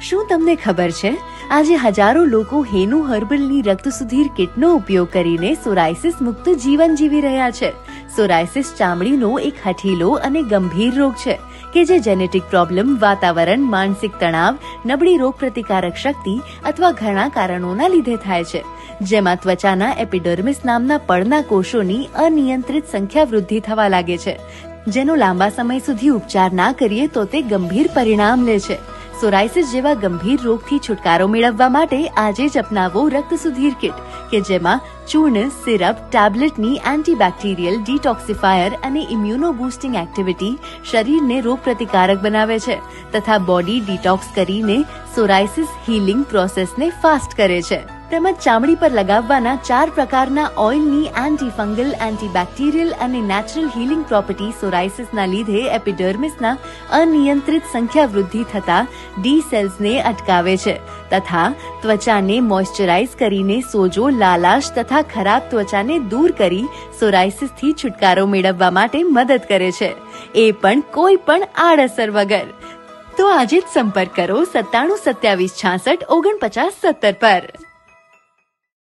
શું તમને ખબર છે આજે હજારો લોકો હેનુ હર્બલની રક્ત સુધીર કિટનો ઉપયોગ કરીને સોરાયસિસ મુક્ત જીવન જીવી રહ્યા છે। સોરાયસિસ ચામડીનો એક હઠીલો અને ગંભીર રોગ છે કે જે જેનેટિક પ્રોબ્લેમ, વાતાવરણ, માનસિક તણાવ, નબળી રોગ પ્રતિકારક શક્તિ અથવા ઘણા કારણોના લીધે થાય છે, જેમાં ત્વચાના એપિડર્મિસ નામના પડના કોષોની અનિયંત્રિત સંખ્યા વૃદ્ધિ થવા લાગે છે, જેનો લાંબા સમય સુધી ઉપચાર ના કરીએ તો તે ગંભીર પરિણામ લે છે। સોરાયસિસ જેવા ગંભીર રોગથી છુટકારો મેળવવા માટે આજે જ અપનાવો રક્ત સુધીર કિટ કે જેમાં ચૂર્ણ, સિરપ, ટેબ્લેટની એન્ટીબેક્ટેરિયલ, ડિટોક્સિફાયર અને ઇમ્યુનો બૂસ્ટિંગ એક્ટિવિટી શરીરને રોગ પ્રતિકારક બનાવે છે તથા બોડી ડિટોક્સ કરીને સોરાયસિસ હીલિંગ પ્રોસેસને ફાસ્ટ કરે છે। તેમજ ચામડી પર લગાવવાના 4 પ્રકારના ઓઇલની એન્ટી ફંગલ, એન્ટીબેક્ટેરિયલ અને નેચરલ હીલિંગ પ્રોપર્ટી સોરાયસિસના લીધે એપિડર્મિસના અનિયંત્રિત સંખ્યા વૃદ્ધિ થતા ડી સેલ્સને અટકાવે છે તથા ત્વચાને મોઇશ્ચરાઇઝ કરીને સોજો, લાલાશ તથા ખરાબ ત્વચાને દૂર કરી સોરાયસિસથી છુટકારો મેળવવા માટે મદદ કરે છે, એ પણ કોઈ પણ આડઅસર વગર। તો આજે જ સંપર્ક કરો 97 27 66 49 70 પર।